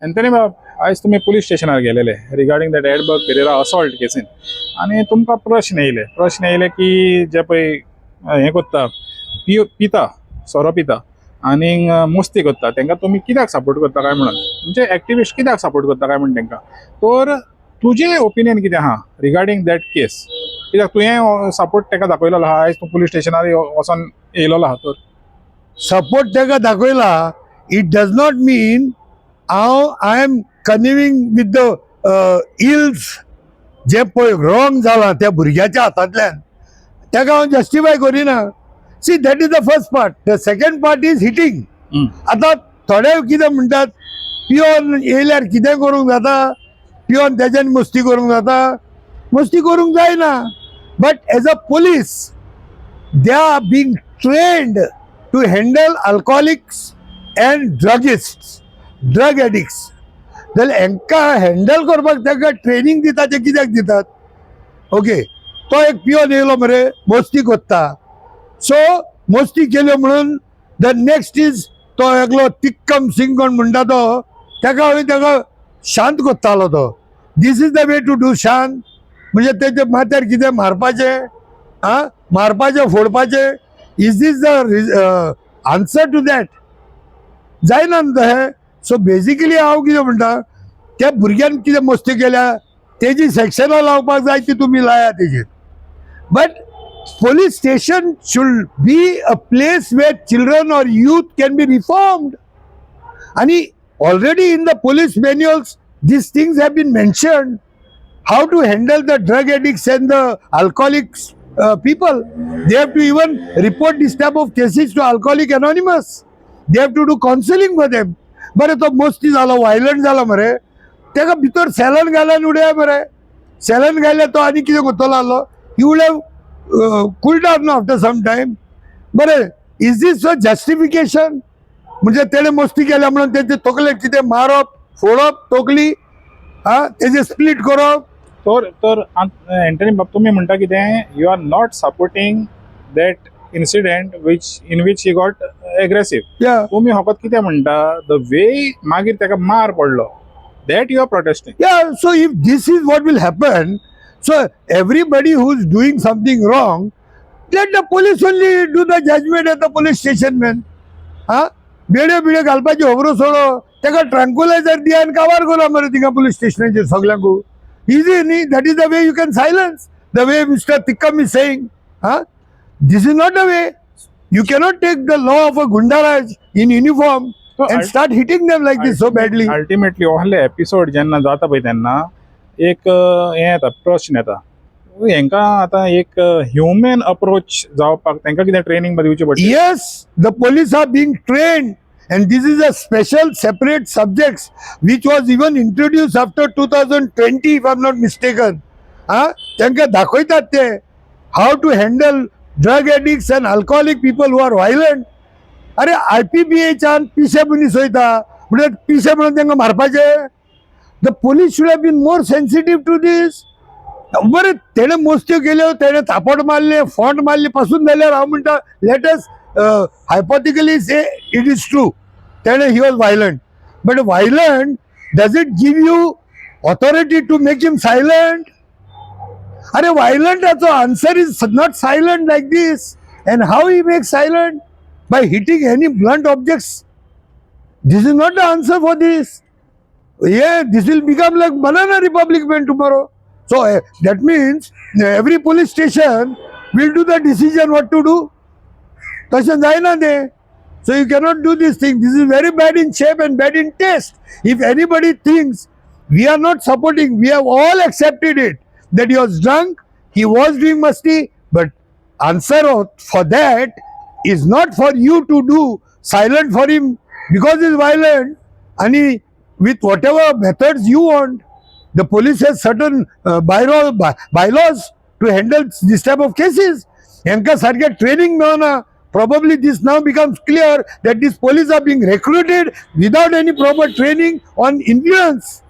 Anthony बाब, आज तुम्ही पुलीस स्टेशनार गेलेले regarding that Edberg Pereira assault casein आणि तुमकां प्रश्न येयले की जे पळय हें कोत्ता पिता सोरो पिता आनी मस्ती कोत्ता तांकां तुमी कित्याक सपोर्ट करता काय म्हणून म्हणजे एक्टिविस्ट कित्याक सपोर्ट करता काय म्हणून तांकां तर तुजें ओपिनियन कितें आहा रिगार्डिंग दॅट केस कित्याक तुवें सपोर्ट ताका दाखयलेलो आहा आयज तूं पुलीस स्टेशनार वचोन येयलेलो आहा तर सपोर्ट ताका दाखयला it does not mean I am conniving with the ills जे पळय रॉंग जाला त्या भुरग्याच्या हातांतल्यान ताका हांव जस्टिफाय करिना. See that is the first part. The second part is hitting. आता थोडे कितें म्हणटात पियोन येयल्यार कितें करूंक जाता, पियोन तेज्यान मस्ती करूंक जाता, मस्ती करूंक जायना. But as a police they are being trained to handle alcoholics and drug addicts. जाल्यार हांकां हँडल करपाक ताका ट्रेनिंग दिता ते कित्याक दितात? ओके, तो एक पियोन येयलो मरे मस्ती कोत्ता, सो मस्ती केल्यो म्हणून द नेक्स्ट इज तो एकलो तिक्कम सिंग कोण म्हणटा तो ताका शांत कोत्तालो तो. This is the way to do शांत. म्हणजे तेजे माथ्यार कितें मारपाचें फोडपाचें. Is this the answer to that? जायना तहें. सो बेजिकली हांव कितें म्हणटा त्या भुरग्यान कितें मस्ती केल्या तेजी सेक्शनां लावपाक जाय ती तुमी लाया तेजेर. But police station should be a place where children or youth can be reformed. And already in the police manuals these things have been mentioned, how to handle the drug addicts and the alcoholics people. They have to even report this type of cases to Alcoholic Anonymous. They have to do counseling for them. बरे तो मस्ती जालो, violent जालो मरे, ताका भितर सॅलन घालन उडया मरे. सॅलन घायल्यार तो आनी कितें कोत्तलो आसलो? He would have cool down after some time. बरें, इज दीस अ जस्टिफिकेशन? म्हणजे तेणे मस्ती केल्या म्हणून तेचे तकले कितें मारप, फोडप तकली, तेजे स्प्लिट करप. तर एंटनी बाब तुम्ही म्हणटा कितें you are not supporting that incident in which he got aggressive. तुम्ही फकत कितें म्हणटा द वे मागीर ताका मार पडलो that you are protesting. So if this is what will happen, so everybody who is doing something wrong, let the police only do the judgment at the police station, man. बेड्यो घालपाची खबरो सोडो, ताका ट्रँक्युलायझर दिया आनी काबार करा मरे थिंगा पुलीस स्टेशनाचेर सगळ्यांकू. इजी न्ही? That is the way you can silence. The way Mister Tikkam is saying. This is not the way. You cannot take the law of a goondaraj in uniform and start hitting them like this so badly. Ultimately ओहले episode जेन्ना जाता पळय तेन्ना एक हें येता, प्रश्न येता, हांकां आतां एक ह्युमन अप्रोच जावपाक तांकां कितें ट्रेनिंग दिवची पडटा? Yes, the police are being trained, and this is a special separate subjects which was even introduced after 2020 if I'm not mistaken. तांकां दाखयतात ते how to handle drug addicts and alcoholic people who are violent. अरे IPPAच्यान पिशे मनीस वयता म्हणजे पिशे म्हणून तांकां मारपाचे? The police should have been more sensitive to this. बरे तेणे मस्त्यो केल्यो, तेणे थापड मारले, फॉन्ट मारली पासून जाल्यार हांव म्हणटा लेट अस हायपोथेटिकली से इट इज ट्रू तेणे he was violent. But violent does it give you authority to make him silent? अरे वायलंटाचो answer is not silent like this. And how he make silent? By hitting any blunt objects. This is not the answer for this. Yeah, this will become like Banana Republic man tomorrow. So that means every police station will do the decision what to do. Tashan जायना ते. So you cannot do this thing. This is very bad in shape and bad in taste. If anybody thinks we are not supporting, we have all accepted it that he was drunk, he was doing masti, but answer for that is not for you to do silent for him because he is violent and he with whatever methods you want. The police has certain bylaws to handle this type of cases. Yanka sarke training meona. Probably this now becomes clear that these police are being recruited without any proper training on influence.